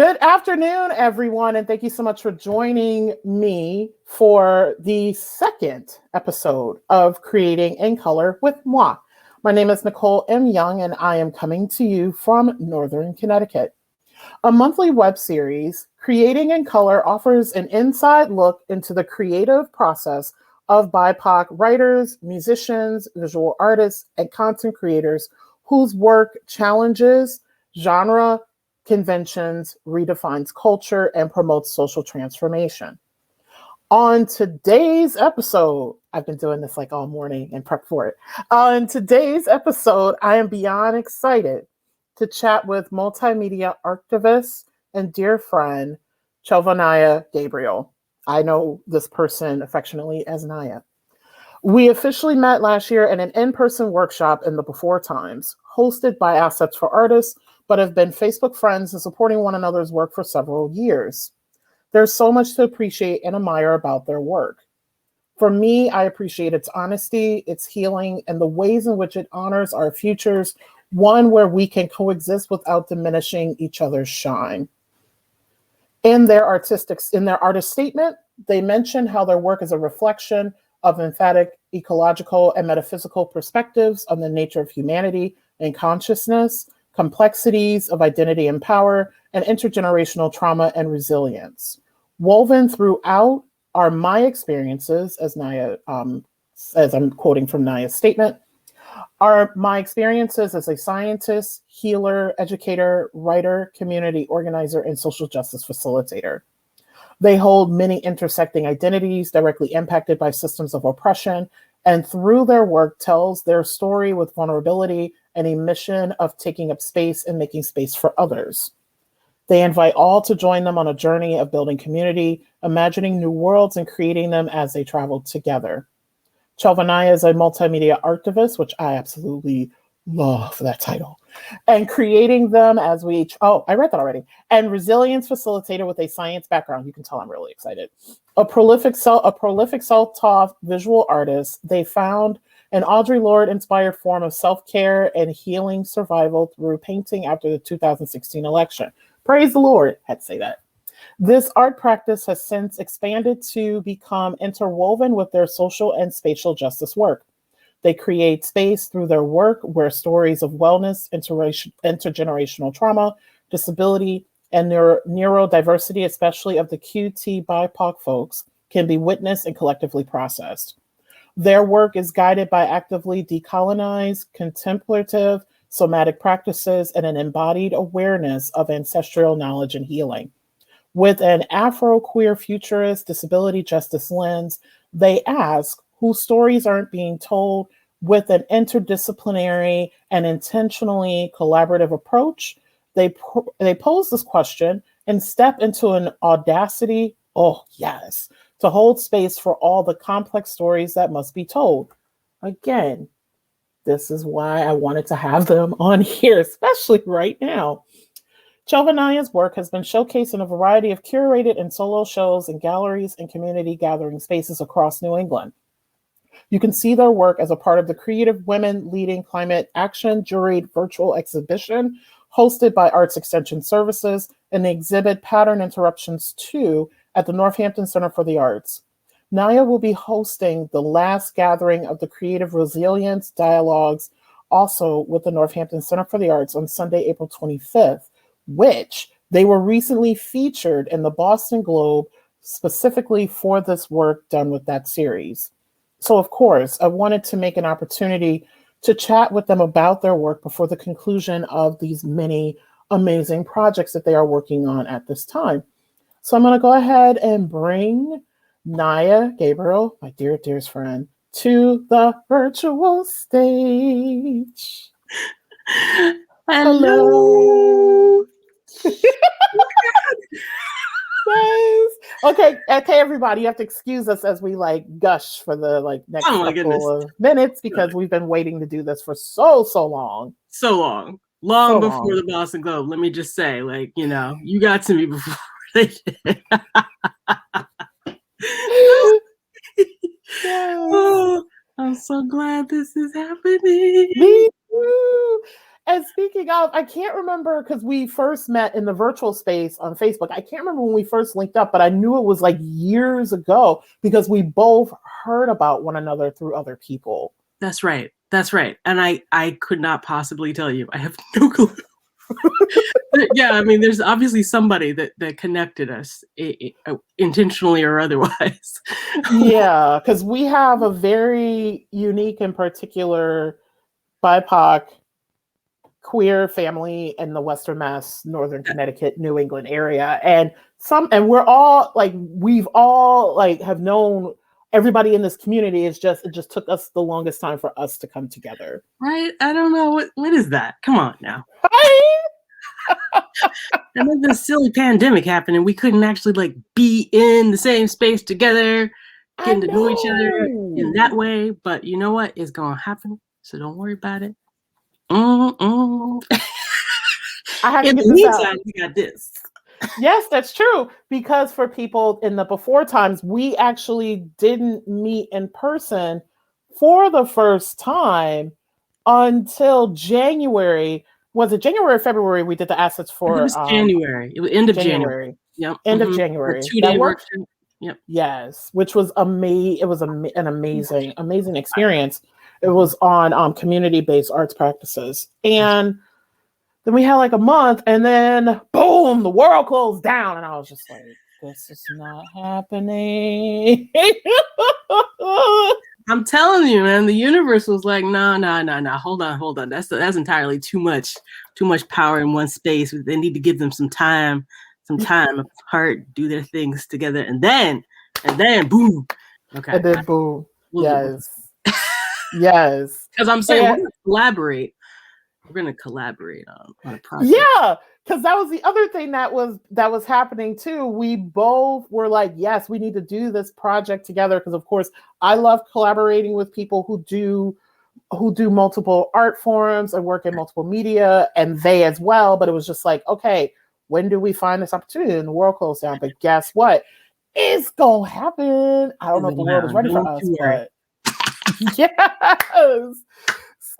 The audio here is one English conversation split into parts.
Good afternoon, everyone, and thank you so much for joining me for the second episode of Creating in Color with Moi. My name is Nicole M Young, and I am coming to you from Northern Connecticut. A monthly web series, Creating in Color offers an inside look into the creative process of BIPOC writers, musicians, visual artists, and content creators whose work challenges genre conventions, redefines culture, and promotes social transformation. On today's episode, I've been doing this like all morning and prep for it. On today's episode, I am beyond excited to chat with multimedia artivist and dear friend, Chelvanaya Gabriel. I know this person affectionately as Naya. We officially met last year at an in-person workshop in the Before Times, hosted by Assets for Artists, but have been Facebook friends and supporting one another's work for several years. There's so much to appreciate and admire about their work. For me, I appreciate its honesty, its healing, and the ways in which it honors our futures, one where we can coexist without diminishing each other's shine. In their artist statement, they mention how their work is a reflection of emphatic ecological and metaphysical perspectives on the nature of humanity and consciousness, complexities of identity and power, and intergenerational trauma and resilience. Woven throughout are my experiences, as Naya, as I'm quoting from Naya's statement, are my experiences as a scientist, healer, educator, writer, community organizer, and social justice facilitator. They hold many intersecting identities directly impacted by systems of oppression, and through their work tells their story with vulnerability and a mission of taking up space and making space for others. They invite all to join them on a journey of building community, imagining new worlds, and creating them as they travel together. Chelvanaya is a multimedia artivist, which I absolutely love that title, and creating them as we, I read that already, and resilience facilitator with a science background. You can tell I'm really excited. A prolific self-taught visual artist, they found an Audre Lorde-inspired form of self-care and healing survival through painting after the 2016 election. Praise the Lord, had to say that. This art practice has since expanded to become interwoven with their social and spatial justice work. They create space through their work where stories of wellness, intergenerational trauma, disability, and neurodiversity, especially of the QT BIPOC folks, can be witnessed and collectively processed. Their work is guided by actively decolonized, contemplative, somatic practices and an embodied awareness of ancestral knowledge and healing. With an Afro-queer futurist disability justice lens, they ask whose stories aren't being told with an interdisciplinary and intentionally collaborative approach. They pose this question and step into an audacity, oh yes, to hold space for all the complex stories that must be told. Again, this is why I wanted to have them on here, especially right now. Chelvanaya's work has been showcased in a variety of curated and solo shows in galleries and community gathering spaces across New England. You can see their work as a part of the Creative Women Leading Climate Action juried virtual exhibition hosted by Arts Extension Services and the exhibit Pattern Interruptions 2 at the Northampton Center for the Arts. Naya will be hosting the last gathering of the Creative Resilience Dialogues, also with the Northampton Center for the Arts on Sunday, April 25th, which they were recently featured in the Boston Globe specifically for this work done with that series. So, of course, I wanted to make an opportunity to chat with them about their work before the conclusion of these many amazing projects that they are working on at this time. So I'm going to go ahead and bring Naya Gabriel, my dearest friend, to the virtual stage. Hello. Yes. Okay, everybody, you have to excuse us as we gush for the next couple of minutes because we've been waiting to do this for so long. Long before the Boston Globe. Let me just say, you got to me before they did. Yes. Oh, I'm so glad this is happening. Me too. And speaking of, I can't remember because we first met in the virtual space on Facebook. I can't remember when we first linked up, but I knew it was like years ago because we both heard about one another through other people. That's right. That's right. And I could not possibly tell you. I have no clue. Yeah, I mean, there's obviously somebody that connected us intentionally or otherwise. Yeah, because we have a very unique and particular BIPOC queer family in the Western Mass, Northern Connecticut, New England area. And we're all like, we've all like have known everybody in this community. It just took us the longest time for us to come together. Right? I don't know. What is that? Come on now. And then this silly pandemic happened and we couldn't actually like be in the same space together, getting to know each other in that way. But you know what? It's going to happen. So don't worry about it. I have in to get the this meantime, out. we got this. Yes, that's true. Because for people in the before times, we actually didn't meet in person for the first time until January. Was it January or February? We did the assets for it was January. It was end of January. Yep. End of January. 2-day workshop. Yep. Yes, which was It was an amazing experience. It was on community-based arts practices, and then we had like a month, and then boom, the world closed down, and I was just like, "This is not happening." I'm telling you, man, the universe was like, no, hold on. That's entirely too much power in one space. They need to give them some time apart, do their things together, and then boom. Okay. And then boom. Yes. Yes. Because I'm saying we're gonna collaborate on a project. Yeah, because that was the other thing that was happening too. We both were like, yes, we need to do this project together because, of course, I love collaborating with people who do multiple art forms and work in multiple media, and they as well. But it was just like, okay, when do we find this opportunity? And the world closed down. But guess what? It's gonna happen. I don't know if the world is ready for us, but yes.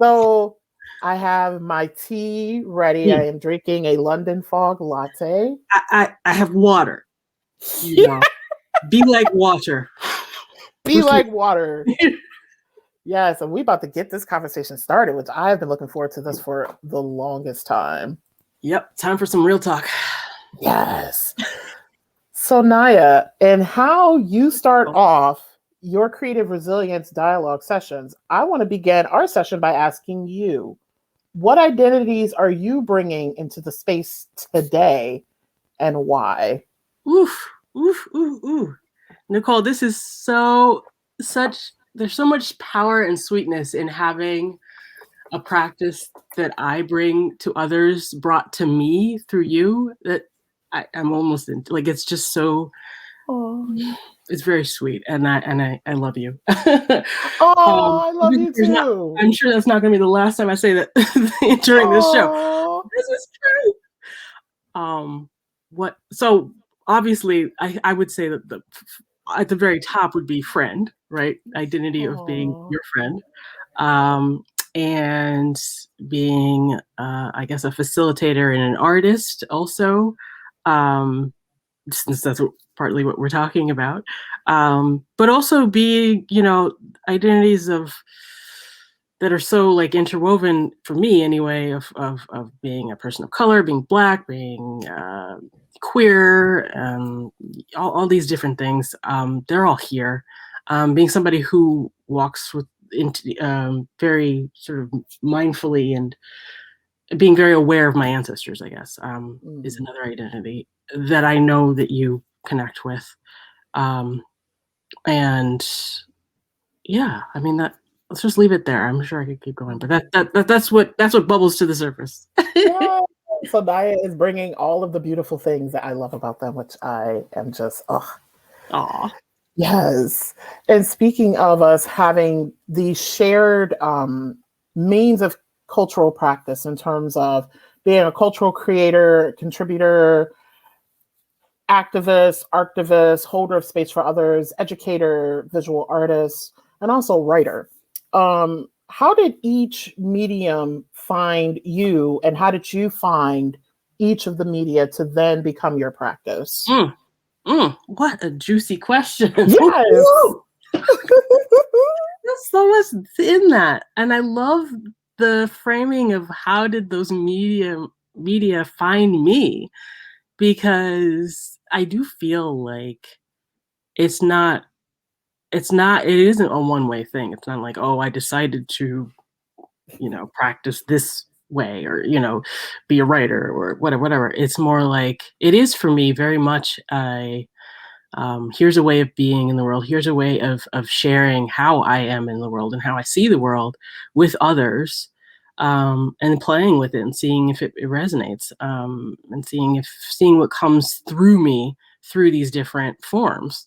So I have my tea ready. I am drinking a London Fog latte. I have water. You know. Be like water. Be like water. Yes, and we about to get this conversation started, which I have been looking forward to this for the longest time. Yep, time for some real talk. Yes. So Naya, and how you start off your creative resilience dialogue sessions, I want to begin our session by asking you, what identities are you bringing into the space today and why? Oof. Nicole, this is there's so much power and sweetness in having a practice that I bring to others brought to me through you that I'm almost like, it's just so, it's very sweet. And I love you. I love you too. I'm sure that's not going to be the last time I say that during this show. This is true. So obviously I would say that at the very top would be friend, right? Identity of being your friend. And being, I guess, a facilitator and an artist also, since that's partly what we're talking about. But also being, identities that are so like interwoven for me anyway, of being a person of color, being Black, being queer, all these different things. They're all here. Being somebody who walks into very sort of mindfully and being very aware of my ancestors, I guess, is another identity that I know that you connect with. And yeah, I mean, let's just leave it there. I'm sure I could keep going, but that's what bubbles to the surface. Yeah. So Naya is bringing all of the beautiful things that I love about them, which I am just, Aw. Yes. And speaking of us having the shared means of cultural practice in terms of being a cultural creator, contributor, activist, artivist, holder of space for others, educator, visual artist, and also writer. how did each medium find you, and how did you find each of the media to then become your practice? What a juicy question. Yes. There's so much in that. And I love the framing of how did those media find me, because I do feel like it's not it isn't a one-way thing. It's not like, oh, I decided to, practice this way, or, be a writer or whatever. It's more like it is for me very much here's a way of being in the world. Here's a way of sharing how I am in the world and how I see the world with others, and playing with it and seeing if it resonates, and seeing what comes through me through these different forms.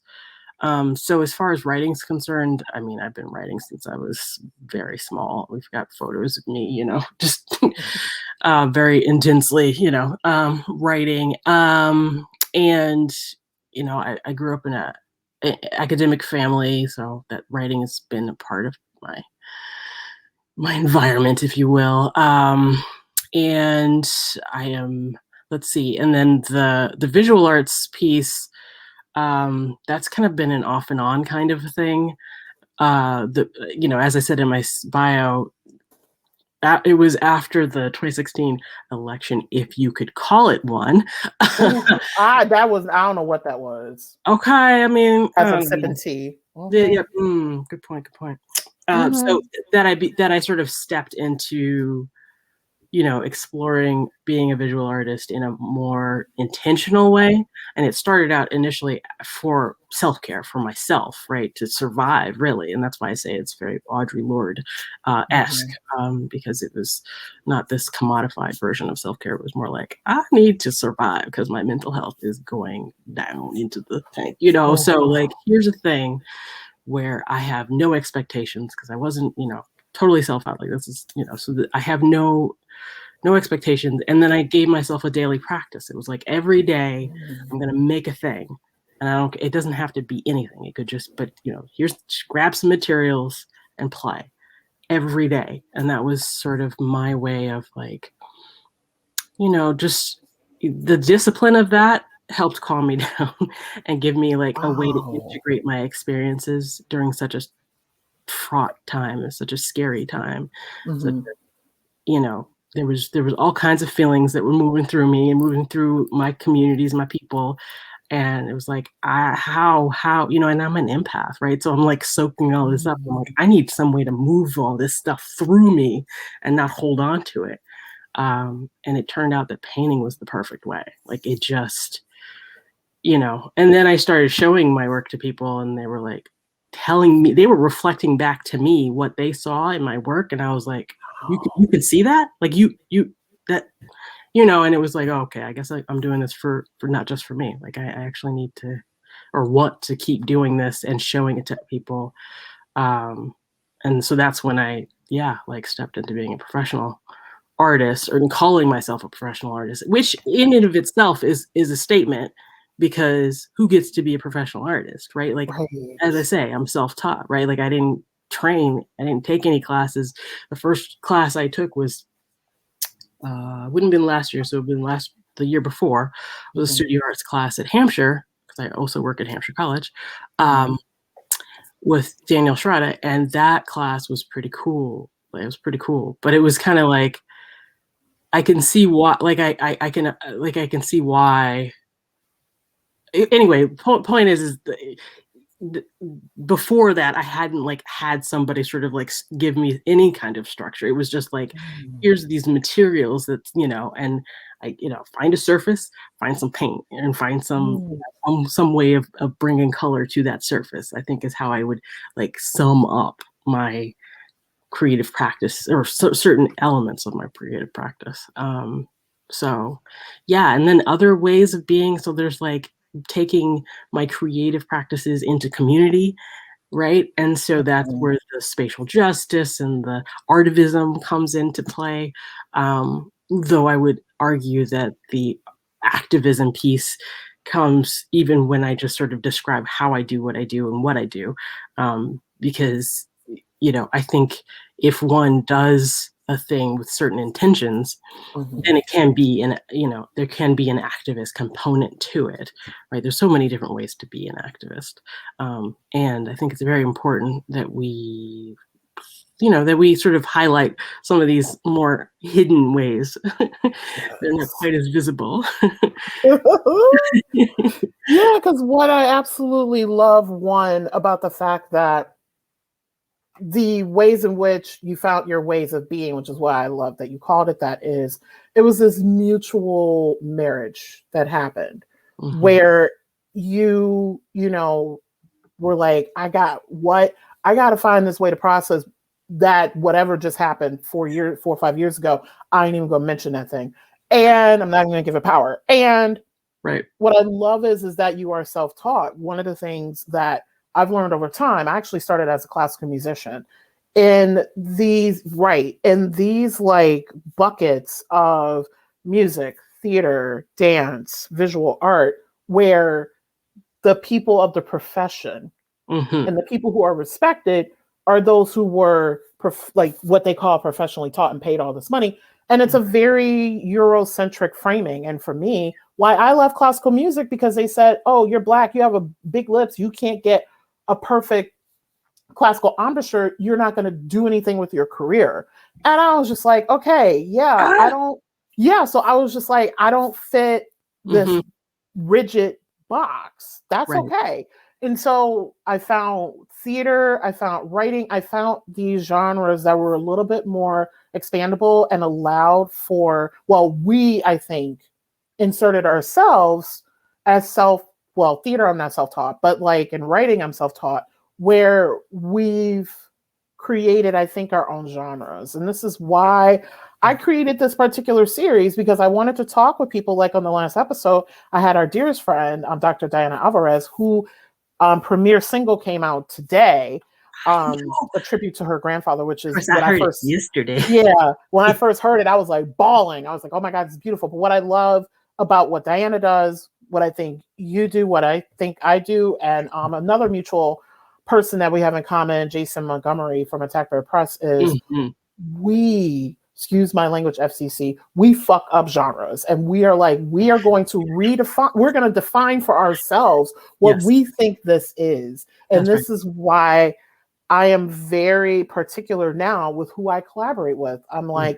So as far as writing's concerned, I mean, I've been writing since I was very small. We've got photos of me, just very intensely, writing. And I grew up in a academic family, so that writing has been a part of my environment, if you will. And I am, let's see, and then the visual arts piece, that's kind of been an off and on kind of thing. As I said in my bio, it was after the 2016 election, if you could call it one. That was, I don't know what that was. Okay, I mean, As I'm sipping tea. Yeah. Good point. So that I sort of stepped into, exploring being a visual artist in a more intentional way. And it started out initially for self-care, for myself, right, to survive, really. And that's why I say it's very Audre Lorde-esque, because it was not this commodified version of self-care. It was more like, I need to survive because my mental health is going down into the tank, So like, here's a thing where I have no expectations, because I wasn't, totally self-out. Like, this is, so that I have no expectations. And then I gave myself a daily practice. It was like, every day I'm going to make a thing. And it doesn't have to be anything. It could just, but here's, grab some materials and play every day. And that was sort of my way of like, just the discipline of that helped calm me down and give me like a way to integrate my experiences during such a fraught time and such a scary time. There was all kinds of feelings that were moving through me and moving through my communities, my people. And it was like, how, and I'm an empath, right? So I'm like soaking all this up. I'm like, I need some way to move all this stuff through me and not hold on to it. And it turned out that painting was the perfect way. Like, it just, and then I started showing my work to people, and they were like telling me, they were reflecting back to me what they saw in my work. And I was like, you could see that? Like, that, and it was like, oh, okay, I guess I'm doing this for not just for me. Like, I actually need to, or want to keep doing this and showing it to people. And so that's when I, stepped into being a professional artist, or calling myself a professional artist, which in and of itself is a statement, because who gets to be a professional artist, right? Like, as I say, I'm self-taught, right? Like, I didn't take any classes. The first class I took was wouldn't have been last year, so it would have been the year before. It was a studio arts class at Hampshire, because I also work at Hampshire College, with Daniel Schroeder, and that class was pretty cool. Like, it was pretty cool, but it was kind of like, I can see why. Like, I can see why. Anyway, point is before that, I hadn't had somebody sort of give me any kind of structure. It was just like, here's these materials that, and I, find a surface, find some paint, and find some way of bringing color to that surface, I think is how I would sum up my creative practice, or certain elements of my creative practice. So yeah, and then other ways of being. So there's taking my creative practices into community, right? And so that's where the spatial justice and the artivism comes into play. Though I would argue that the activism piece comes even when I just sort of describe how I do what I do and what I do, because I think if one does a thing with certain intentions, then it can be there can be an activist component to it, right? There's so many different ways to be an activist. And I think it's very important that we sort of highlight some of these more hidden ways. They're not quite as visible. Yeah, because what I absolutely love, one, about the fact that the ways in which you found your ways of being, which is why I love that you called it that, is it was this mutual marriage that happened where you were like, I got to find this way to process that whatever just happened 4 or 5 years ago. I ain't even gonna mention that thing. And I'm not even gonna give it power. And right. what I love is that you are self-taught. One of the things that I've learned over time, I actually started as a classical musician. In these like buckets of music, theater, dance, visual art, where the people of the profession and the people who are respected are those who were like what they call professionally taught and paid all this money. And it's a very Eurocentric framing. And for me, why I love classical music, because they said, oh, you're Black, you have a big lips, you can't get a perfect classical embouchure, you're not going to do anything with your career. And I was just like, okay, so I was just like, I don't fit this rigid box. That's right. okay. And so I found theater, I found writing, I found these genres that were a little bit more expandable and allowed for, I think, inserted ourselves as theater, I'm not self-taught, but like in writing, I'm self-taught, where we've created, I think, our own genres. And this is why I created this particular series, because I wanted to talk with people. Like on the last episode, I had our dearest friend, Dr. Diana Alvarez, who premiere single came out today, a tribute to her grandfather, which is what I heard yesterday. Yeah, when I first heard it, I was like bawling. I was like, oh my God, it's beautiful. But what I love about what Diana does, what I think you do, what I think I do, and another mutual person that we have in common, Jason Montgomery from Attack by Press, is excuse my language, FCC, we fuck up genres. And we are going to we're going to define for ourselves what we think this is. And this is why I am very particular now with who I collaborate with. I'm like,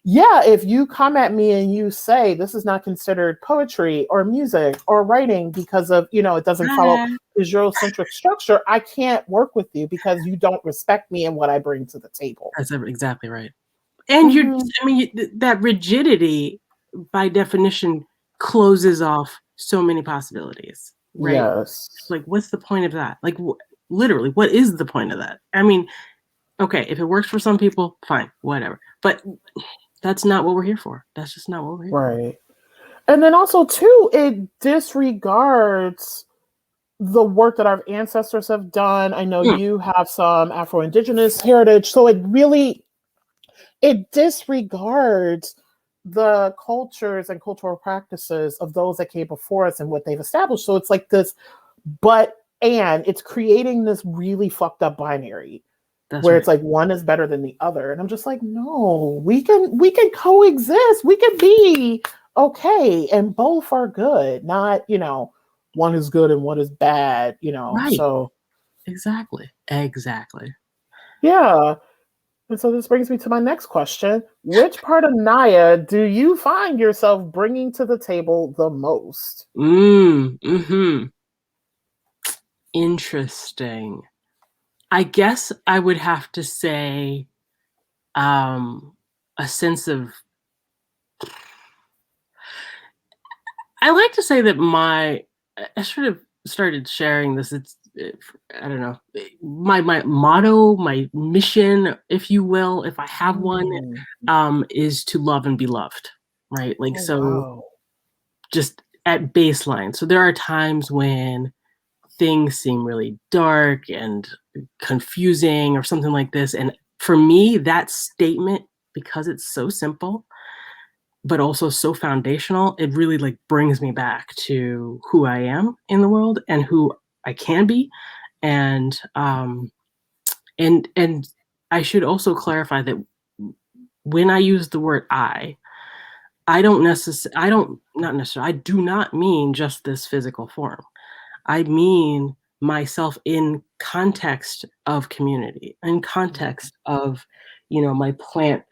yeah, if you come at me and you say this is not considered poetry or music or writing because of, it doesn't follow the Eurocentric structure, I can't work with you because you don't respect me and what I bring to the table. That's exactly right. And that rigidity, by definition, closes off so many possibilities, right? Yes. Like, what's the point of that? Like, literally, what is the point of that? I mean, okay, if it works for some people, fine, whatever. But that's not what we're here for. That's just not what we're here for. Right. And then also, too, it disregards the work that our ancestors have done. I know you have some Afro-Indigenous heritage, so it disregards the cultures and cultural practices of those that came before us and what they've established. So it's like this, and it's creating this really fucked up binary. That's where it's like one is better than the other. And I'm just like, no, we can coexist. We can be okay. And both are good, not, one is good and one is bad, Right. So. Exactly. Yeah. And so this brings me to my next question. Which part of Naya do you find yourself bringing to the table the most? Interesting. I guess I would have to say a sense of, I like to say that I sort of started sharing this. I don't know, my motto, my mission, if you will, if I have one, is to love and be loved, right? Like, just at baseline. So there are times when things seem really dark and confusing or something like this. And for me, that statement, because it's so simple, but also so foundational, it really like brings me back to who I am in the world and who I can be. And I should also clarify that when I use the word I don't necessarily, I do not mean just this physical form. I mean myself in context of community, in context of, my plant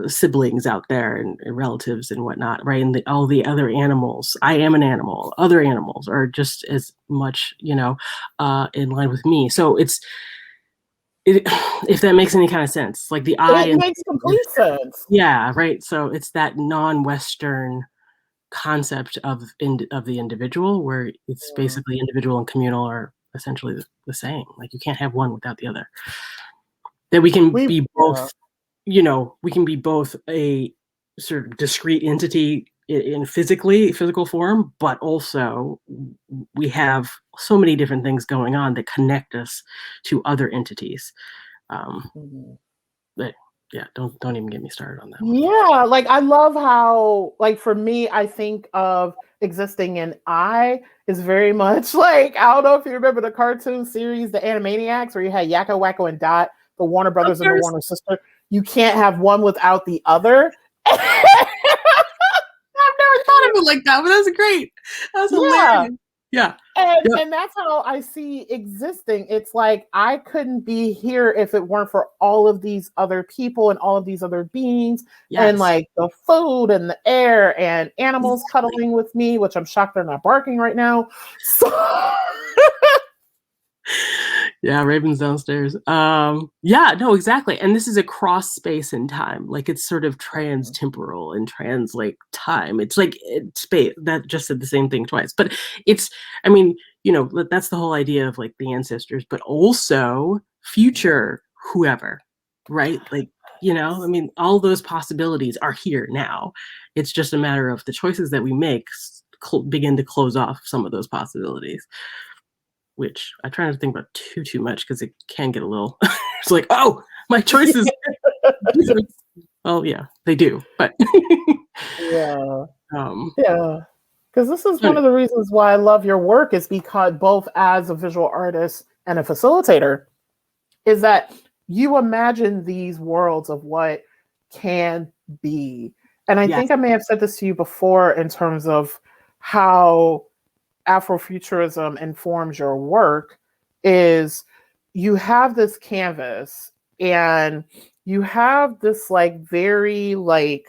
siblings out there and relatives and whatnot, right? And all the other animals. I am an animal. Other animals are just as much, in line with me. So if that makes any kind of sense, like the I It and makes complete sense. yeah, right. So it's that non-Western concept of the individual, where it's Yeah. basically individual and communal are essentially the same. Like you can't have one without the other. That we can We be yeah. both, we can be both a sort of discrete entity in physical form, but also we have so many different things going on that connect us to other entities. Mhm. But yeah, don't even get me started on that one. Yeah, like I love how, like for me, I think of existing in I is very much like, I don't know if you remember the cartoon series, the Animaniacs, where you had Yakko, Wacko, and Dot, the Warner Of Brothers and the course. Warner sister. You can't have one without the other. I've never thought of it like that, but that's great. That's Yeah. hilarious. Yeah. And Yep. and that's how I see existing. It's like I couldn't be here if it weren't for all of these other people and all of these other beings and Yes. like the food and the air and animals Exactly. cuddling with me, which I'm shocked they're not barking right now. So Yeah, Raven's downstairs. Yeah, no, exactly. And this is across space and time. Like it's sort of trans-temporal and trans like time. It's like space that just said the same thing twice. But it's, I mean, that's the whole idea of like the ancestors, but also future whoever, right? Like, I mean, all those possibilities are here now. It's just a matter of the choices that we make begin to close off some of those possibilities, which I try not to think about too much because it can get a little it's like, oh, my choices. Well, yeah, they do. But yeah. um Yeah. Because this is one anyway, of the reasons why I love your work, is because both as a visual artist and a facilitator, is that you imagine these worlds of what can be. And I yes, think I may have said this to you before in terms of how Afrofuturism informs your work is you have this canvas and you have this like very like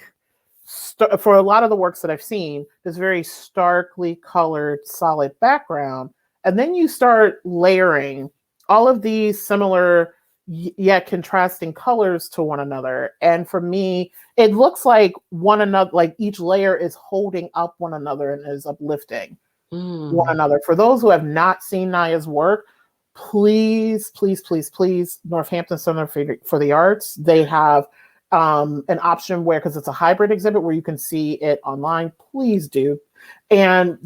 for a lot of the works that I've seen, this very starkly colored solid background, and then you start layering all of these similar yet contrasting colors to one another. And for me, it looks like one another, like each layer is holding up one another and is uplifting one mm, another. For those who have not seen Naya's work, please, please, please, please, Northampton Center for the Arts, they have an option where, because it's a hybrid exhibit where you can see it online, please do. And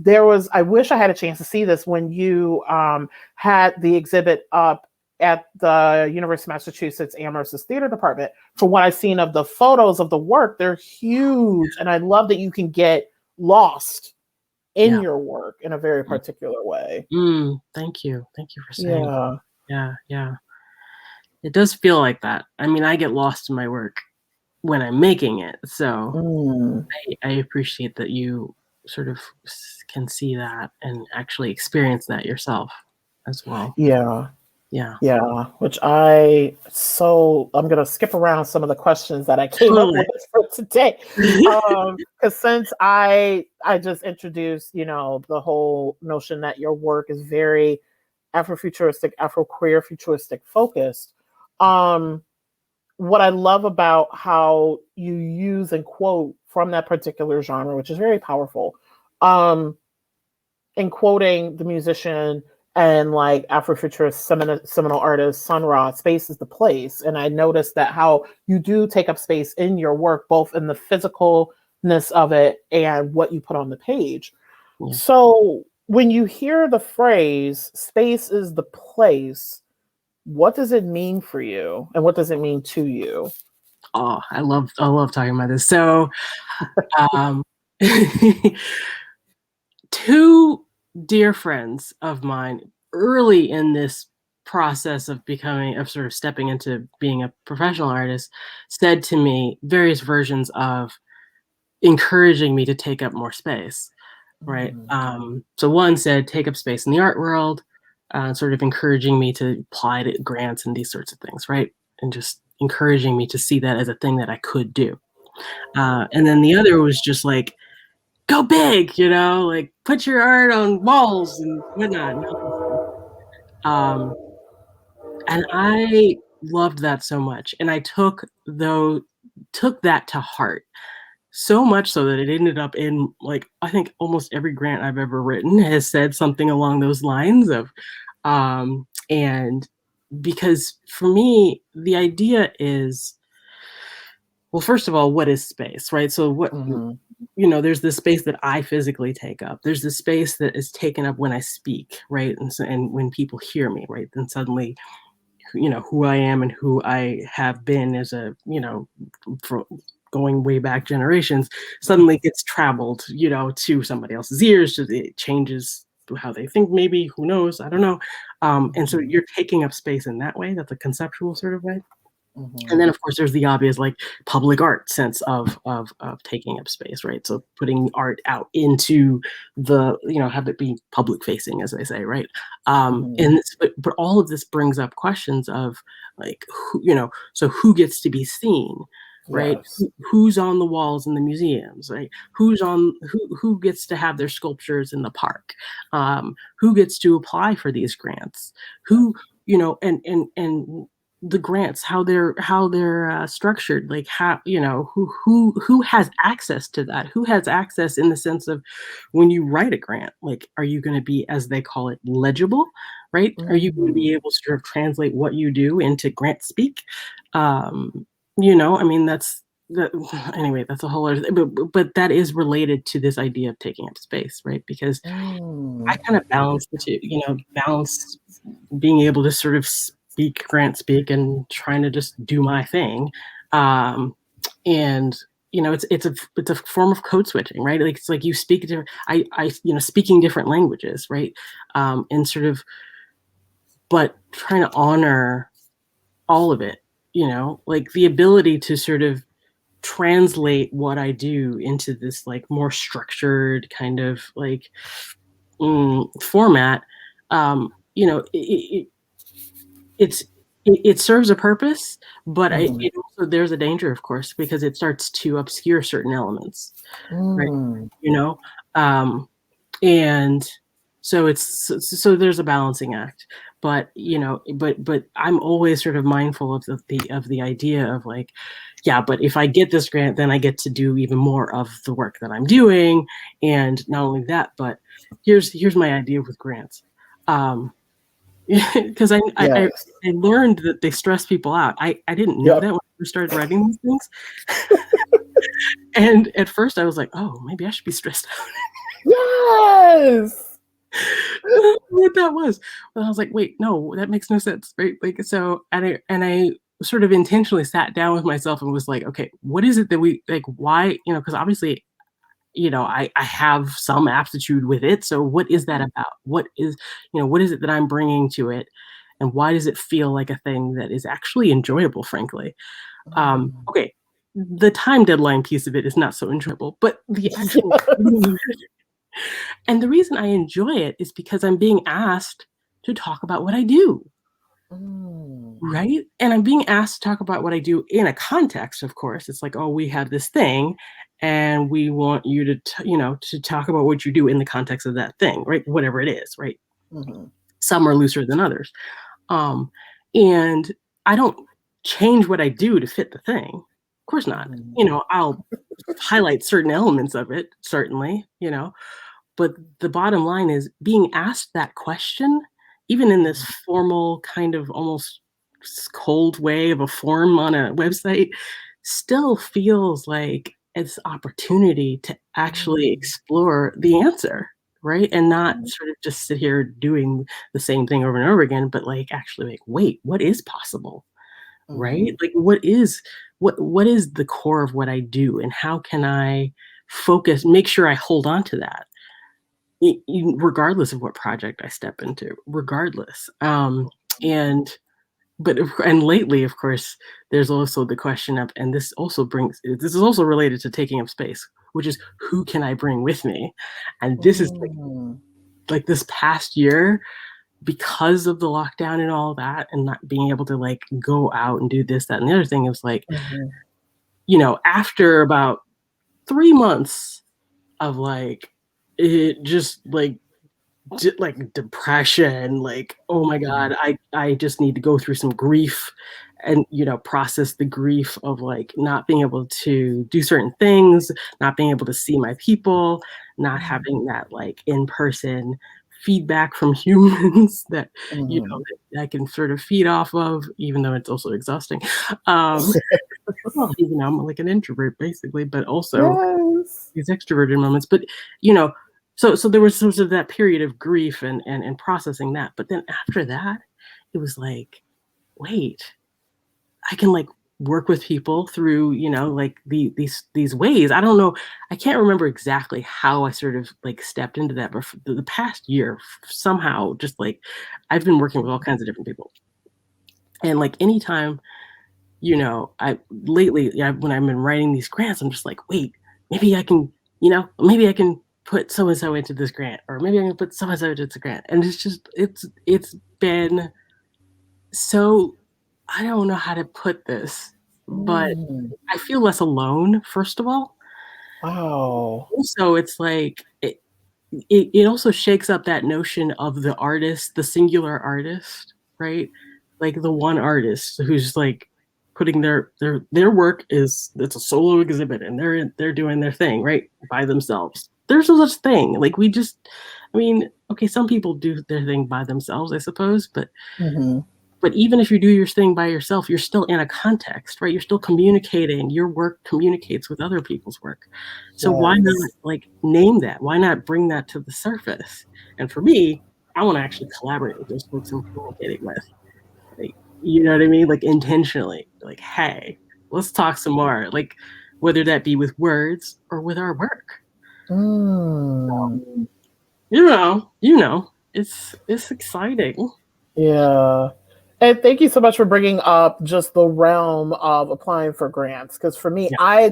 I wish I had a chance to see this when you had the exhibit up at the University of Massachusetts Amherst's theater department. From what I've seen of the photos of the work, they're huge. And I love that you can get lost in yeah. your work in a very particular way. Thank you. Thank you for saying. Yeah. Yeah, yeah. It does feel like that. I mean, I get lost in my work when I'm making it. So Mm. I appreciate that you sort of can see that and actually experience that yourself as well. Yeah. Yeah. Yeah. I'm going to skip around some of the questions that I came up Totally. with for today. Because since I just introduced, the whole notion that your work is very Afrofuturistic, Afro-queer futuristic focused. Um, what I love about how you use and quote from that particular genre, which is very powerful, um, in quoting the musician and like Afrofuturist seminal artist Sun Ra, space is the place. And I noticed that how you do take up space in your work, both in the physicalness of it and what you put on the page. Yeah. So when you hear the phrase space is the place, what does it mean for you? And what does it mean to you? Oh, I love talking about this. So, um, two dear friends of mine early in this process of sort of stepping into being a professional artist, said to me various versions of encouraging me to take up more space, right? So one said, take up space in the art world, sort of encouraging me to apply to grants and these sorts of things, right? And just encouraging me to see that as a thing that I could do. And then the other was just like, go big, like put your art on walls and whatnot. And I loved that so much. And I took that to heart. So much so that it ended up in, like, I think almost every grant I've ever written has said something along those lines of, and because for me, the idea is, well, first of all, what is space, right? So there's this space that I physically take up. There's this space that is taken up when I speak, right? And when people hear me, right? Then suddenly, who I am and who I have been as a, for going way back generations, suddenly gets traveled, to somebody else's ears. So it changes how they think, maybe, who knows? I don't know. And so you're taking up space in that way. That's a conceptual sort of way. And then, of course, there's the obvious, like, public art sense of taking up space, right? So putting art out into the, have it be public facing, as they say, right? But all of this brings up questions of, like, so who gets to be seen, right? Yes. Who's on the walls in the museums, right? Who gets to have their sculptures in the park? Who gets to apply for these grants? Who, and the grants, how they're structured, like, how, who has access to that, who has access in the sense of, when you write a grant, like, are you going to be, as they call it, legible, right? Are you going to be able to sort of translate what you do into grant speak? I mean, anyway, that's a whole other thing, but that is related to this idea of taking up space, right? Because I kind of balance the two, balance being able to sort of grant speak, and trying to just do my thing. And it's a form of code switching, right? Like, it's like you speak different, I speaking different languages, right? And sort of, but trying to honor all of it, like the ability to sort of translate what I do into this, like, more structured kind of, like, format. It serves a purpose, but it also, there's a danger, of course, because it starts to obscure certain elements, right? And so there's a balancing act, but I'm always sort of mindful of the idea of, like, yeah, but if I get this grant, then I get to do even more of the work that I'm doing. And not only that, but here's my idea with grants. Because I learned that they stress people out. I didn't know that when I first started writing these things. And at first I was like, oh, maybe I should be stressed out. Yes. What that was. But I was like, wait, no, that makes no sense, right? Like, so, and I sort of intentionally sat down with myself and was like, okay, what is it that we, like, why, because obviously, I have some aptitude with it. So what is that about? What is it that I'm bringing to it? And why does it feel like a thing that is actually enjoyable, frankly? Okay, the time deadline piece of it is not so enjoyable, but the actual and the reason I enjoy it is because I'm being asked to talk about what I do. Right? And I'm being asked to talk about what I do in a context, of course. It's like, oh, we have this thing, and we want you to, to talk about what you do in the context of that thing, right? Whatever it is, right? Some are looser than others. And I don't change what I do to fit the thing. Of course not. I'll highlight certain elements of it, certainly, but the bottom line is, being asked that question, even in this formal kind of almost cold way of a form on a website, still feels like it's opportunity to actually explore the answer, right? And not sort of just sit here doing the same thing over and over again, but, like, actually, like, wait, what is possible, right? Like, what is the core of what I do, and how can I make sure I hold on to that, regardless of what project I step into, regardless. And and lately, of course, there's also the question of, and this is also related to taking up space, which is who can I bring with me? And this is Mm, like this past year, because of the lockdown and all that, and not being able to like go out and do this, that, and the other thing, is like, mhm, after about 3 months of like it just like depression, like, oh my mhm, god, I just need to go through some grief, and process the grief of like not being able to do certain things, not being able to see my people, not mhm, having that like in-person feedback from humans that mhm. that I can sort of feed off of, even though it's also exhausting. um well, I'm like an introvert basically, but also Yes. these extroverted moments. But you know so there was sort of that period of grief and processing that. But then after that, it was like, wait, I can like work with people through like these ways. I don't know, I can't remember exactly how I sort of like stepped into that, but for the past year, somehow, just like I've been working with all kinds of different people. And like anytime, I lately, yeah, when I've been writing these grants, I'm just like, wait, maybe I can, maybe I can put so and so into this grant, or maybe I can put so and so into this grant. And it's been so, I don't know how to put this, but Mm, I feel less alone, first of all. wow. Also, it's like it also shakes up that notion of the artist, the singular artist, right? Like the one artist who's like putting their work, is it's a solo exhibit, and they're doing their thing, right, by themselves. There's no such thing. Like we just, I mean, okay, some people do their thing by themselves, I suppose, Mhm. but even if you do your thing by yourself, you're still in a context, right? You're still communicating. Your work communicates with other people's work. So why not Yes. like name that? Why not bring that to the surface? And for me, I want to actually collaborate with those folks I'm communicating with. Like, you know what I mean? Like intentionally. Like, hey, let's talk some more. Like, whether that be with words or with our work. Mm. It's exciting. Yeah. And thank you so much for bringing up just the realm of applying for grants. Because for me, Yeah,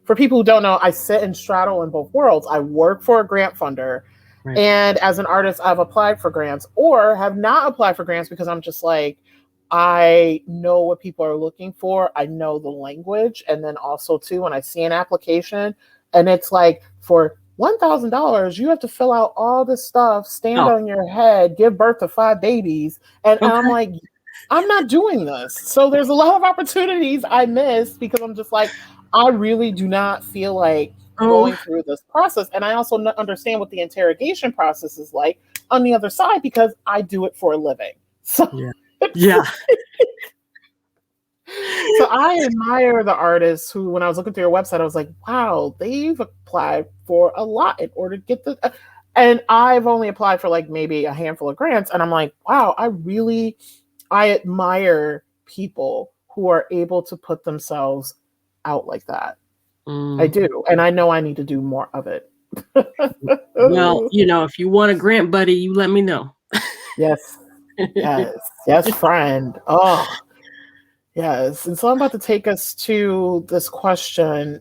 for people who don't know, I sit and straddle in both worlds. I work for a grant funder. right. And as an artist, I've applied for grants or have not applied for grants because I'm just like, I know what people are looking for. I know the language. And then also, too, when I see an application and it's like for $1,000, you have to fill out all this stuff, stand Oh, on your head, give birth to 5 babies. And I'm okay. like, I'm not doing this. So there's a lot of opportunities I miss because I'm just like, I really do not feel like Oh, going through this process. And I also understand what the interrogation process is like on the other side because I do it for a living. So yeah. Yeah. so I admire the artists who, when I was looking through your website, I was like, wow, they've applied for a lot in order to get the. And I've only applied for like maybe a handful of grants, and I'm like, wow, I admire people who are able to put themselves out like that. I Mm. do, and I know I need to do more of it. Well, if you want a grant buddy, you let me know. Yes, yes, yes, friend. Oh, yes. And so I'm about to take us to this question.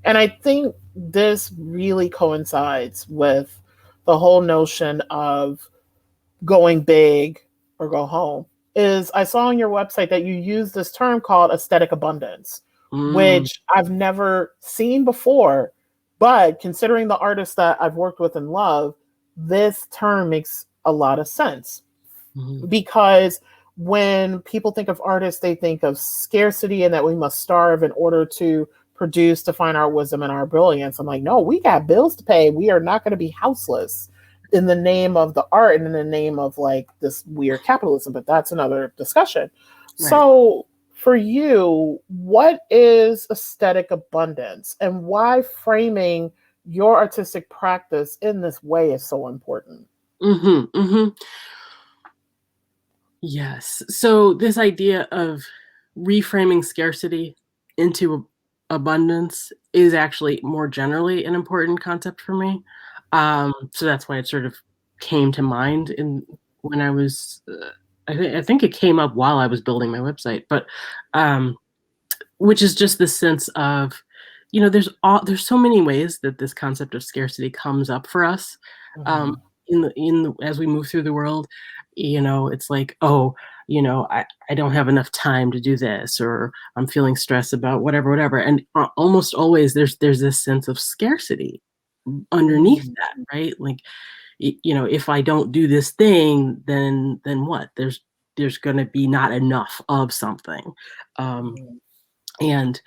And I think this really coincides with the whole notion of going big or go home. Is I saw on your website that you use this term called aesthetic abundance, Mm, which I've never seen before. But considering the artists that I've worked with and love, this term makes a lot of sense mhm, because when people think of artists, they think of scarcity and that we must starve in order to produce, to find our wisdom and our brilliance. I'm like, no, we got bills to pay. We are not going to be houseless in the name of the art and in the name of like this weird capitalism, but that's another discussion. right. So, for you, what is aesthetic abundance and why framing your artistic practice in this way is so important? Hmm, hmm. Yes. So this idea of reframing scarcity into abundance is actually more generally an important concept for me. So that's why it sort of came to mind in when I was I think it came up while I was building my website, but which is just the sense of, there's so many ways that this concept of scarcity comes up for us, um, Mhm. as we move through the world. It's like, oh, I don't have enough time to do this, or I'm feeling stressed about whatever, and almost always there's this sense of scarcity underneath Mm. that, right? Like, if I don't do this thing, then what? There's going to be not enough of something. Um, Mhm. and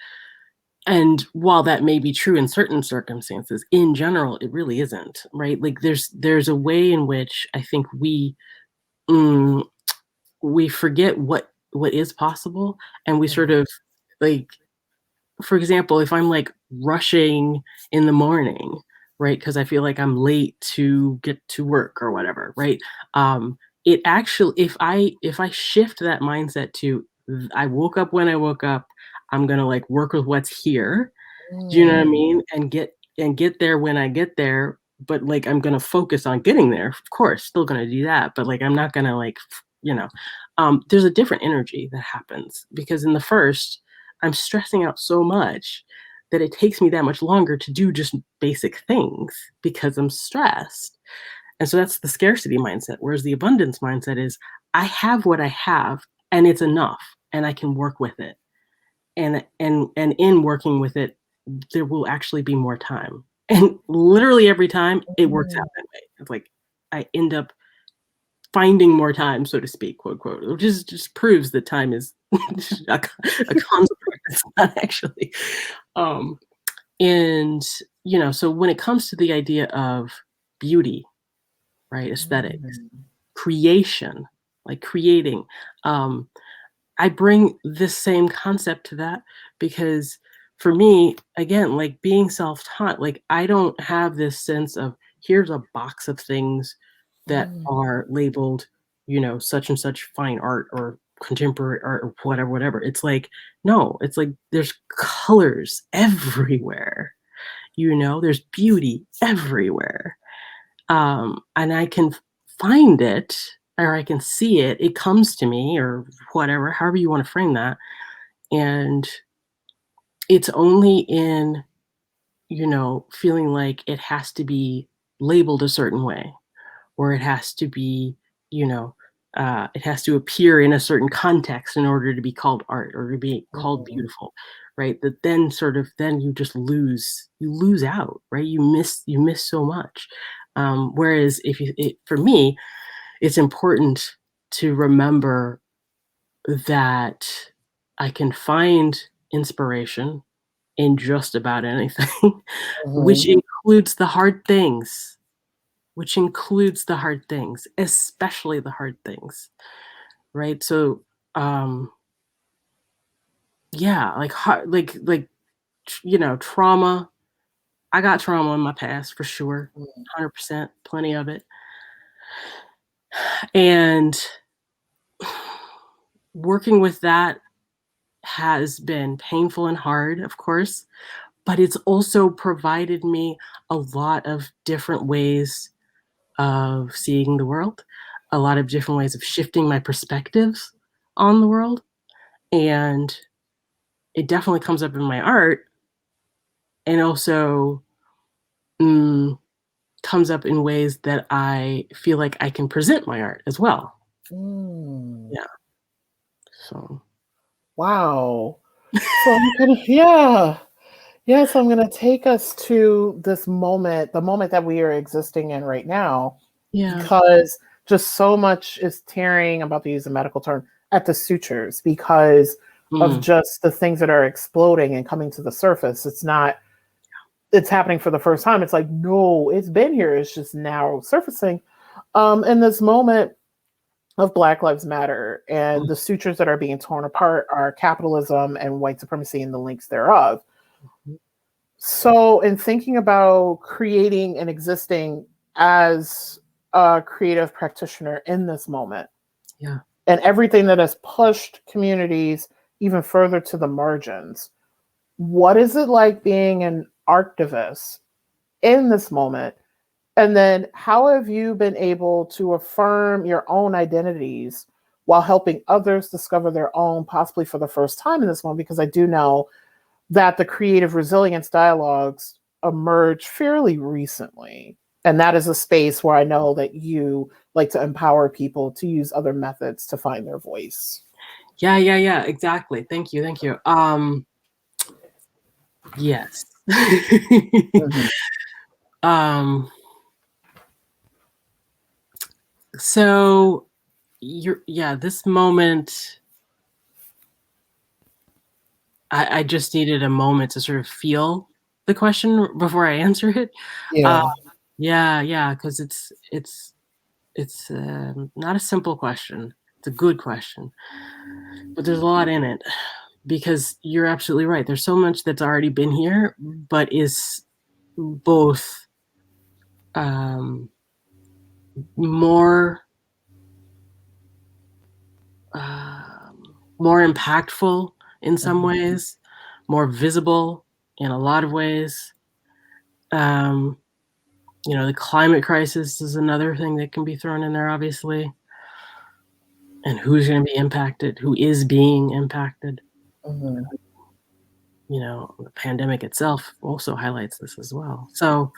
and while that may be true in certain circumstances, in general, it really isn't, right? Like, there's a way in which I think mm, we forget what is possible, and we sort Mhm. of, like, for example, if I'm like rushing in the morning, right, because I feel like I'm late to get to work or whatever, right? It actually, if I shift that mindset to, I woke up when I woke up, I'm gonna like work with what's here. Do you know what I Mm. mean? And get there when I get there, but, like, I'm gonna focus on getting there, of course, still gonna do that, but, like, I'm not gonna, like, there's a different energy that happens because in the first, I'm stressing out so much that it takes me that much longer to do just basic things because I'm stressed. And so that's the scarcity mindset, whereas the abundance mindset is, I have what I have, and it's enough, and I can work with it. And in working with it, there will actually be more time. And literally every time it works out Mm. that way. It's like I end up finding more time, so to speak, quote, quote, which is just proves that time is a construct. It's not actually. Um, and, so when it comes to the idea of beauty, right, aesthetics, Mm. creation, like creating, um, I bring this same concept to that because for me, again, like being self-taught, like I don't have this sense of, here's a box of things that Mm. are labeled, such and such fine art or contemporary art or whatever. It's like, no, it's like there's colors everywhere, there's beauty everywhere. And I can find it, or I can see it, it comes to me, or whatever, however you want to frame that. And it's only in, feeling like it has to be labeled a certain way, or it has to be, you know, it has to appear in a certain context in order to be called art or to be called Mhm. beautiful, right? That then sort of, then you lose out, right? You miss so much. Whereas for me, it's important to remember that I can find inspiration in just about anything, which Mhm. includes the hard things, especially the hard things, right? So, um, yeah, like hard, trauma. I got trauma in my past for sure, Mhm. 100%, plenty of it, and working with that has been painful and hard, of course, but it's also provided me a lot of different ways of seeing the world, a lot of different ways of shifting my perspectives on the world. And it definitely comes up in my art, and also mm, comes up in ways that I feel like I can present my art as well. Mm. Yeah. So, Wow. So I'm gonna, yeah. Yeah, so I'm gonna take us to this moment, the moment that we are existing in right now, yeah. because just so much is tearing, I'm about to use a medical term, at the sutures because of Mm, just the things that are exploding and coming to the surface. It's not, it's happening for the first time. It's like, no, it's been here. It's just now surfacing. In this moment of Black Lives Matter, mm, and the sutures that are being torn apart are capitalism and white supremacy and the links thereof. mm, So, in thinking about creating and existing as a creative practitioner in this moment, yeah. and everything that has pushed communities even further to the margins, what is it like being an artivist in this moment? And then, how have you been able to affirm your own identities while helping others discover their own, possibly for the first time in this moment, because I do know that the creative resilience dialogues emerged fairly recently. And that is a space where I know that you like to empower people to use other methods to find their voice. Yeah, exactly. Thank you. Yes. Mm-hmm. um so this moment, I just needed a moment to sort of feel the question before I answer it. Yeah. Yeah, because it's not a simple question. It's a good question, but there's a lot in it, because you're absolutely right. There's so much that's already been here, but is both um, more more impactful in some Mm-hmm. ways, more visible in a lot of ways. Um, the climate crisis is another thing that can be thrown in there, obviously. And who's going to be impacted? Who is being impacted? Mm-hmm. The pandemic itself also highlights this as well. So,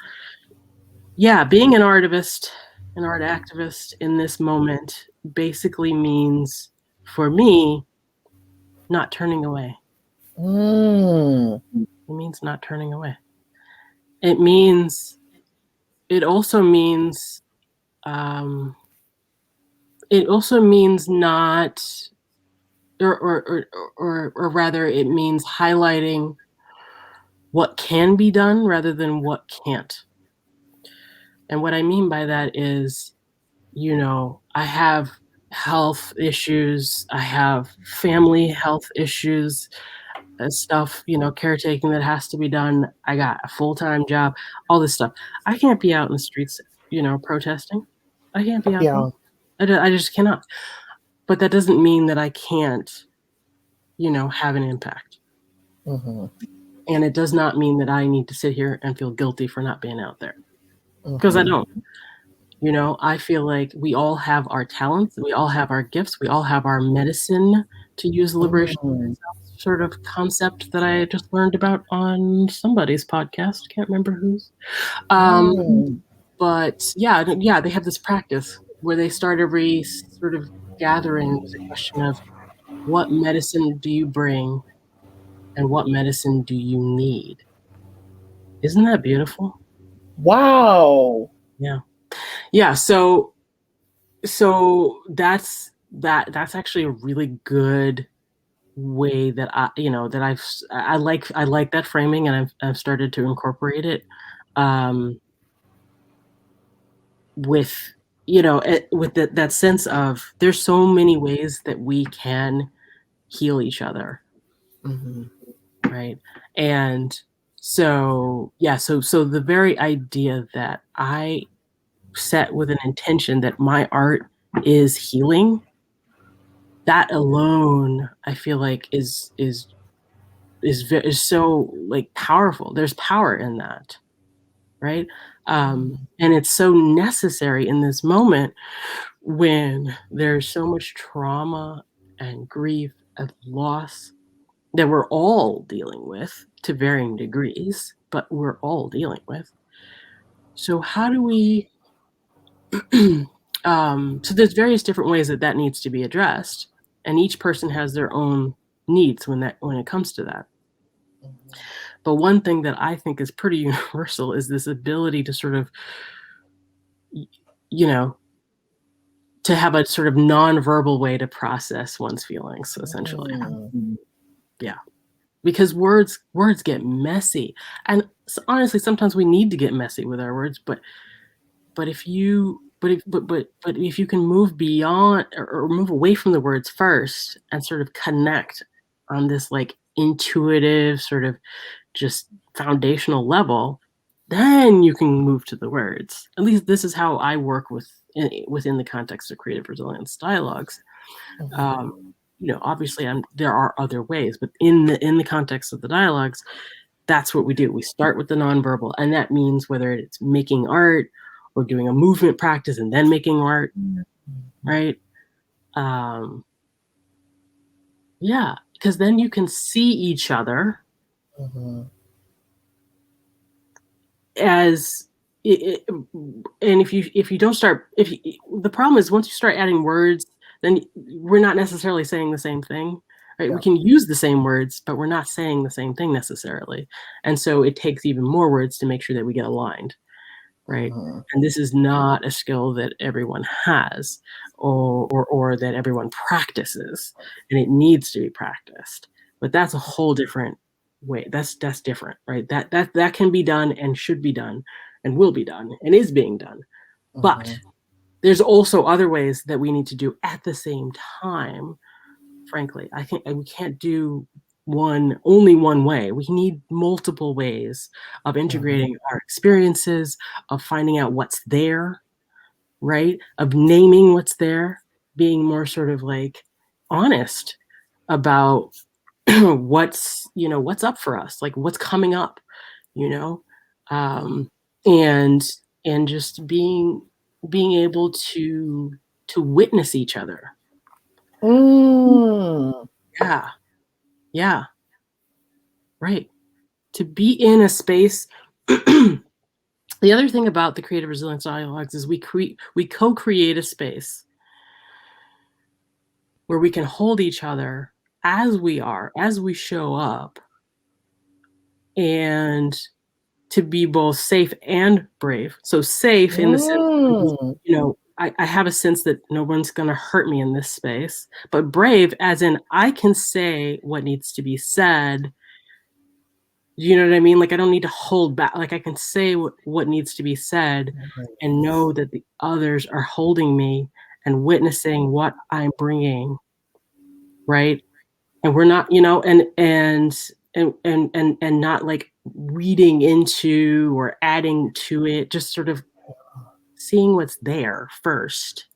yeah, being an artivist, an art activist in this moment basically means, for me, not turning away. Mm. It means not turning away. It means, it also means, um, not, or rather, it means highlighting what can be done rather than what can't. And what I mean by that is, I have health issues, I have family health issues, stuff, caretaking that has to be done. I got a full-time job, all this stuff. I can't be out in the streets, protesting. I can't be out there. Yeah. I just cannot. But that doesn't mean that I can't, have an impact. Mm-hmm. And it does not mean that I need to sit here and feel guilty for not being out there, because I Mm-hmm. don't. I feel like we all have our talents, we all have our gifts, we all have our medicine, to use the liberation Mm-hmm. sort of concept that I just learned about on somebody's podcast. Can't remember whose. Um, Mm-hmm. but yeah, they have this practice where they start every sort of gathering with a question of, what medicine do you bring and what medicine do you need? Isn't that beautiful? Wow. Yeah. Yeah. So that's actually a really good way that I like that framing, and I've started to incorporate it, um, with with that sense of, there's so many ways that we can heal each other, Mm-hmm. right? And so yeah, so the very idea that I set with an intention that my art is healing, that alone, I feel like is so, like, powerful. There's power in that, right? And it's so necessary in this moment when there's so much trauma and grief and loss that we're all dealing with to varying degrees, but we're all dealing with. So how do we so there's various different ways that needs to be addressed, and each person has their own needs when it comes to that. But one thing that I think is pretty universal is this ability to sort of, you know, to have a sort of nonverbal way to process one's feelings, essentially. Mm-hmm. Yeah, because words get messy, and honestly, sometimes we need to get messy with our words. But if you but if you can move beyond, or move away from the words first, and sort of connect on this, like, intuitive sort of just foundational level, then you can move to the words. At least this is how I work within the context of creative resilience dialogues. Obviously, there are other ways, but in the context of the dialogues, that's what we do. We start with the nonverbal, and that means whether it's making art or doing a movement practice and then making art, right? Yeah, because then you can see each other as and if you don't start, the problem is once you start adding words, then we're not necessarily saying the same thing, right? We can use the same words, but we're not saying the same thing necessarily, and so it takes even more words to make sure that we get aligned, right? And this is not a skill that everyone has, or that everyone practices, and it needs to be practiced. But that's a whole different way. That's different, right? That can be done and should be done and will be done and is being done. But there's also other ways that we need to do at the same time. Frankly, I think we can't do only one way. We need multiple ways of integrating our experiences, of finding out what's there, right? Of naming what's there, being more sort of like honest about what's up for us, like what's coming up, you know, um, and just being able to witness each other. Yeah. Yeah. Right. To be in a space. The other thing about the creative resilience dialogues is we co-create a space where we can hold each other as we are, as we show up, and to be both safe and brave. So safe in the sense that, I have a sense that no one's going to hurt me in this space, but brave as in I can say what needs to be said. You know what I mean? Like, I don't need to hold back. Like, I can say what needs to be said and know that the others are holding me and witnessing what I'm bringing. Right. And we're not, and not like reading into or adding to it, just sort of seeing what's there first.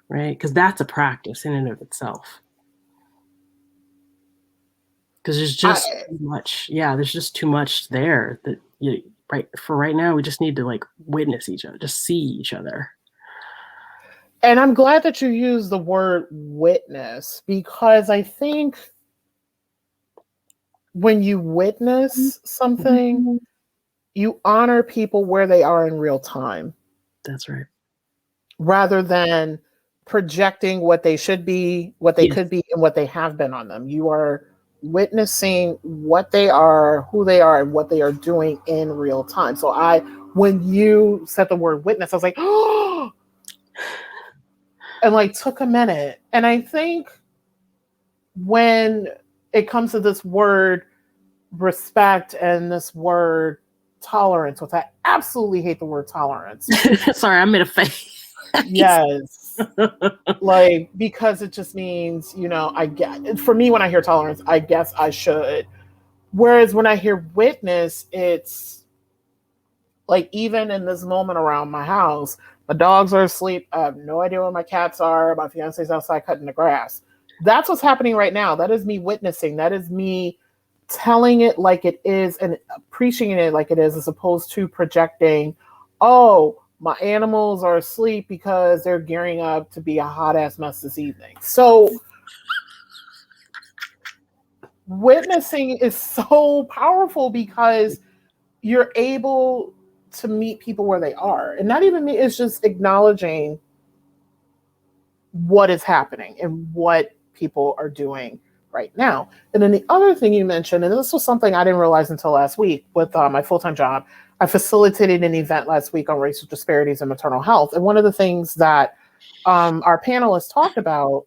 Right. Because that's a practice in and of itself. Because there's just too much. Yeah, there's just too much there that right now we just need to like witness each other, just see each other. And I'm glad that you use the word witness, because I think when you witness something, you honor people where they are in real time. That's right. Rather than projecting what they should be, what they could be, and what they have been on them. You are witnessing what they are, who they are, and what they are doing in real time. So when you said the word witness, I was like, oh, and like took a minute. And I think when it comes to this word respect and this word tolerance, which I absolutely hate the word tolerance. Sorry, I made a face. Yes. Like, because it just means, I get, for me, when I hear tolerance, I guess I should. Whereas when I hear witness, it's like, even in this moment around my house, my dogs are asleep. I have no idea where my cats are. My fiance's outside cutting the grass. That's what's happening right now. That is me witnessing. That is me telling it like it is and appreciating it like it is, as opposed to projecting, oh, my animals are asleep because they're gearing up to be a hot ass mess this evening. So witnessing is so powerful because you're able to meet people where they are. And not even me, it's just acknowledging what is happening and what people are doing right now. And then the other thing you mentioned, and this was something I didn't realize until last week with my full-time job, I facilitated an event last week on racial disparities in maternal health. And one of the things that our panelists talked about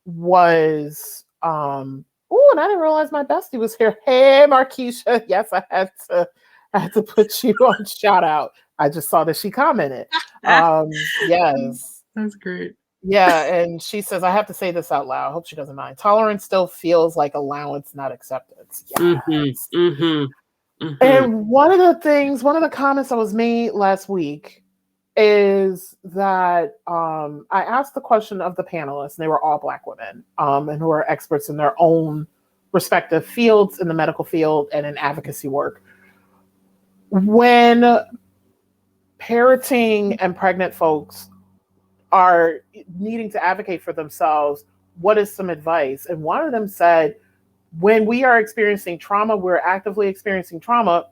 was, and I didn't realize my bestie was here. Hey, Markeisha. Yes, I had to put you on shout out. I just saw that she commented. Yes. That's great. Yeah, and she says, I have to say this out loud. I hope she doesn't mind. Tolerance still feels like allowance, not acceptance. Yes. And one of the comments that was made last week is that I asked the question of the panelists, and they were all Black women, and who are experts in their own respective fields in the medical field and in advocacy work. When parenting and pregnant folks are needing to advocate for themselves, what is some advice? And one of them said, when we are experiencing trauma, we're actively experiencing trauma,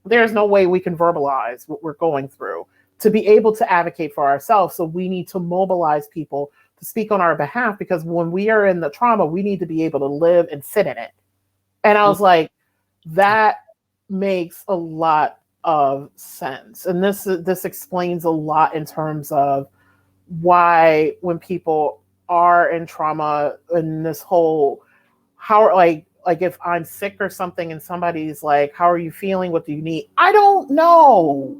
there's no way we can verbalize what we're going through to be able to advocate for ourselves. So we need to mobilize people to speak on our behalf, because when we are in the trauma, we need to be able to live and sit in it. And I was like, that makes a lot of sense. And this explains a lot in terms of why when people are in trauma and this whole how like if I'm sick or something and somebody's like, how are you feeling? What do you need? I don't know.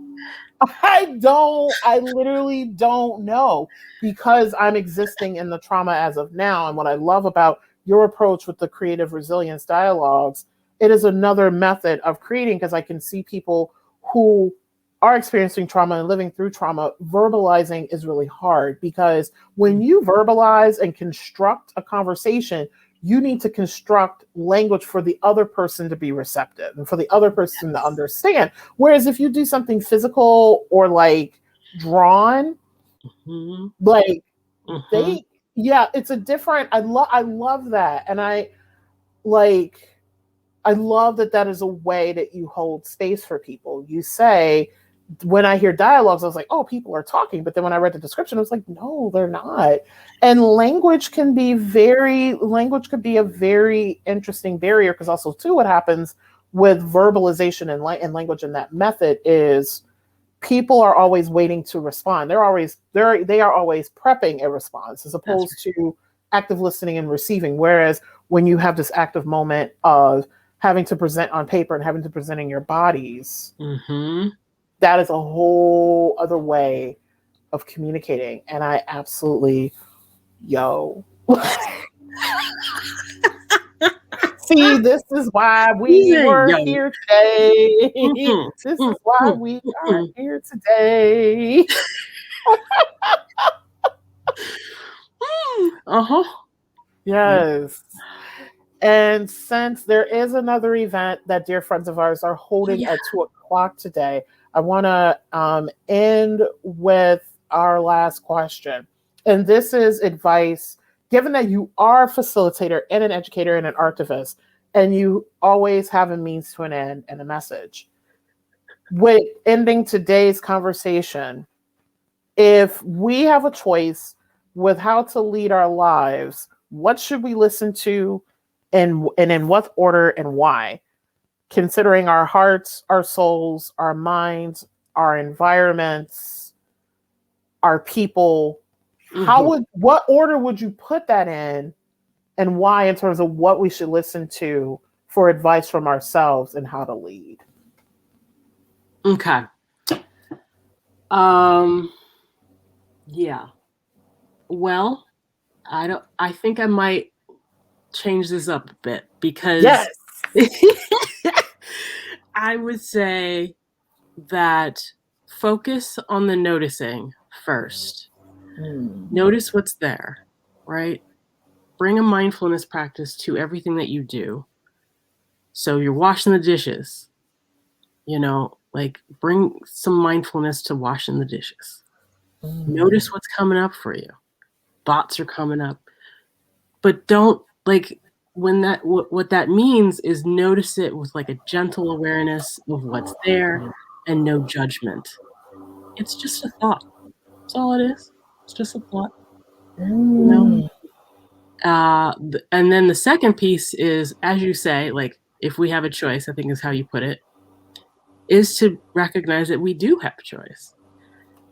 I literally don't know, because I'm existing in the trauma as of now. And what I love about your approach with the creative resilience dialogues, it is another method of creating, because I can see people who are experiencing trauma and living through trauma. Verbalizing is really hard, because when you verbalize and construct a conversation, you need to construct language for the other person to be receptive and for the other person to understand. Whereas if you do something physical or like drawn, like they, yeah, it's a different, I love that. And I love that that is a way that you hold space for people. You say, when I hear dialogues, I was like, oh, people are talking. But then when I read the description, I was like, no, they're not. And language could be a very interesting barrier, because also too, what happens with verbalization and language in that method is people are always waiting to respond. They are always prepping a response, as opposed to active listening and receiving. Whereas when you have this active moment of having to present on paper and having to present in your bodies, that is a whole other way of communicating. And I absolutely, see, this is why we were here today. This is why we are here today. Yes. And since there is another event that dear friends of ours are holding at 2:00 today, I want to end with our last question. And this is advice, given that you are a facilitator and an educator and an artivist, and you always have a means to an end and a message. With ending today's conversation, if we have a choice with how to lead our lives, what should we listen to, and in what order and why? Considering our hearts, our souls, our minds, our environments, our people, what order would you put that in, and why, in terms of what we should listen to for advice from ourselves and how to lead? Okay. Yeah. Well, I think I might change this up a bit, because I would say that focus on the noticing first. Notice what's there, right? Bring a mindfulness practice to everything that you do. So you're washing the dishes, like bring some mindfulness to washing the dishes. Notice what's coming up for you. Thoughts are coming up. But don't, like, when what that means is notice it with like a gentle awareness of what's there and no judgment. It's just a thought. That's all it is. It's just a thought. And then the second piece is, as you say, like, if we have a choice, I think is how you put it, is to recognize that we do have a choice.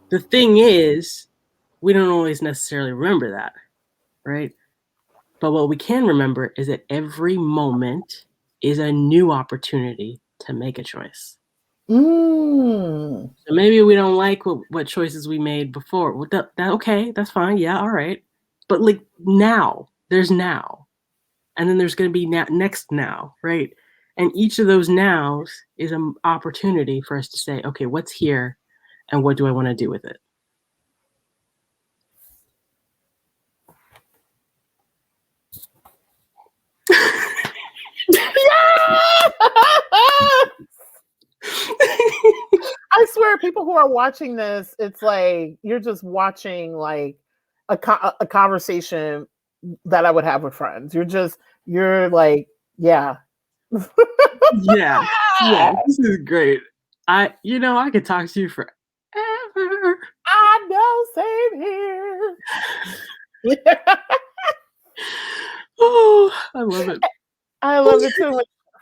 The thing is, we don't always necessarily remember that, right? But what we can remember is that every moment is a new opportunity to make a choice. So maybe we don't like what choices we made before. Well, okay, that's fine. Yeah, all right. But like there's now. And then there's going to be next now, right? And each of those nows is an opportunity for us to say, okay, what's here and what do I want to do with it? I swear, people who are watching this, it's like you're just watching like a conversation that I would have with friends. You're like, yeah. Yeah. Yeah. This is great. I could talk to you forever. I know, same here. Oh, I love it. I love it too.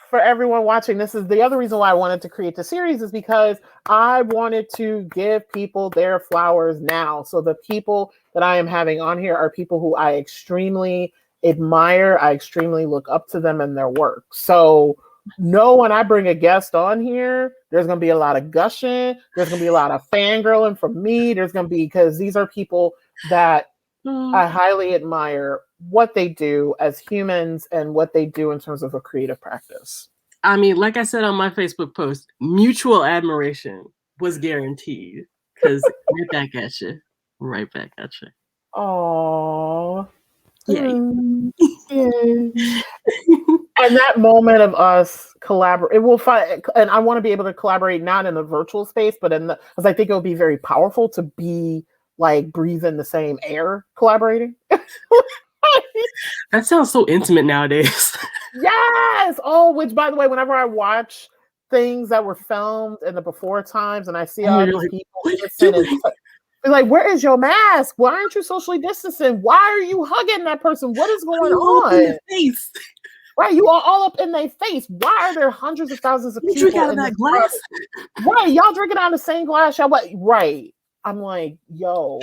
For everyone watching, this is the other reason why I wanted to create the series, is because I wanted to give people their flowers now. So the people that I am having on here are people who I extremely admire. I extremely look up to them and their work. So when I bring a guest on here, there's going to be a lot of gushing. There's going to be a lot of fangirling from me. There's going to be, because these are people that I highly admire what they do as humans and what they do in terms of a creative practice. I mean, like I said on my Facebook post, mutual admiration was guaranteed, because right back at you. Right back at you. Aww. Yay. Yay. And that moment of us collaborate, and I want to be able to collaborate not in a virtual space, but because I think it would be very powerful to be like breathing the same air collaborating. That sounds so intimate nowadays. Yes. Oh, which by the way, whenever I watch things that were filmed in the before times and I see all these like, people innocent and like, where is your mask? Why aren't you socially distancing? Why are you hugging that person? What is going on? Face. Right, you are all up in their face. Why are there hundreds of thousands of people drink out of that glass? Right, y'all drinking out of the same glass. Y'all what? Right. I'm like, yo,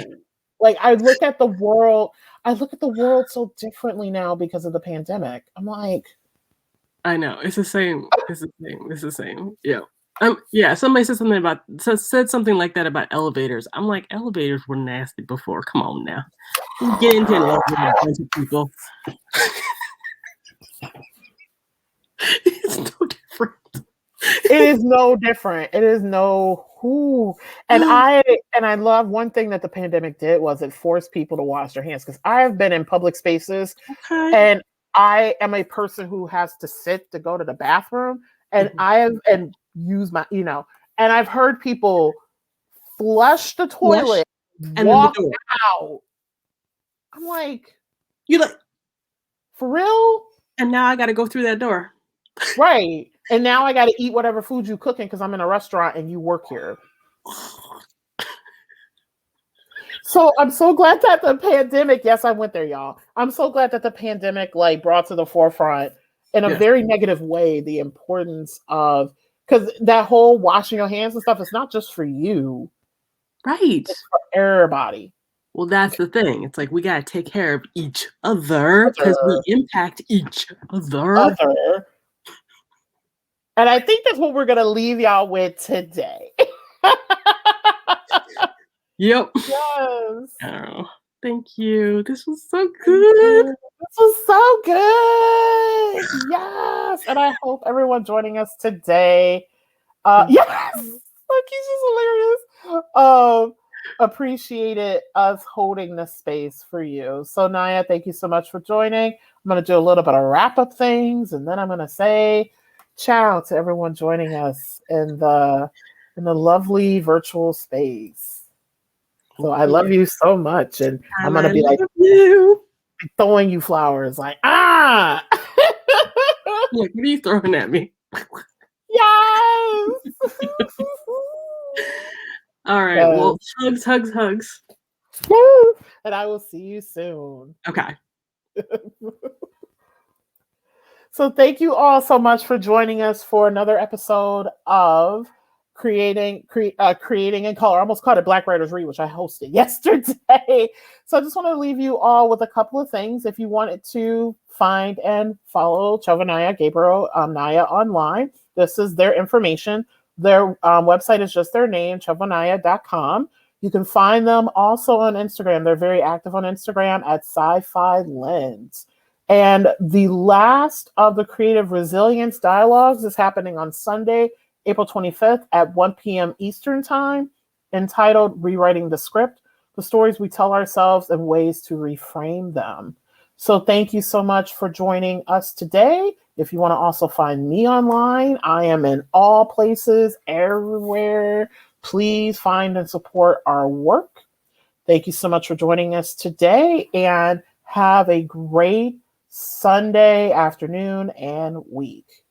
like I look at the world so differently now because of the pandemic. I'm like, I know, it's the same. It's the same. Yeah. Yeah, somebody said something like that about elevators. I'm like, elevators were nasty before. Come on now. Get into an elevator, a bunch of people. It's no different. It is no different. It is no who. And I love one thing that the pandemic did was it forced people to wash their hands, because I have been in public spaces and I am a person who has to sit to go to the bathroom, and use my, and I've heard people flush the toilet and walk out. I'm like, you like, for real? And now I got to go through that door. Right. And now I got to eat whatever food you cooking because I'm in a restaurant and you work here. So I'm so glad that the pandemic, yes, I went there, y'all. I'm so glad that the pandemic like brought to the forefront in a very negative way the importance of, because that whole washing your hands and stuff, it's not just for you. Right. It's for everybody. Well, that's the thing. It's like we got to take care of each other because we impact each other. And I think that's what we're going to leave y'all with today. Yep. Yes. Oh, thank you. This was so good. This was so good. Yes. And I hope everyone joining us today. Yes. Look, he's just hilarious. Appreciated us holding this space for you. So Naya, thank you so much for joining. I'm going to do a little bit of wrap up things, and then I'm going to say ciao to everyone joining us in the lovely virtual space. So I love you so much, and I'm going to be like throwing you flowers, like Like, what are you throwing at me? Yes. All right. Well, hugs. Woo! And I will see you soon. Okay. So thank you all so much for joining us for another episode of Creating in Color. I almost called it Black Writers Read, which I hosted yesterday. So I just want to leave you all with a couple of things. If you wanted to find and follow Chelvanaya Gabriel, Naya online, this is their information. Their website is just their name, chelvanaya.com. You can find them also on Instagram. They're very active on Instagram at Sci-Fi Lens. And the last of the Creative Resilience Dialogues is happening on Sunday, April 25th at 1 p.m. Eastern Time, entitled Rewriting the Script, the stories we tell ourselves and ways to reframe them. So thank you so much for joining us today. If you want to also find me online, I am in all places, everywhere. Please find and support our work. Thank you so much for joining us today, and have a great Sunday afternoon and week.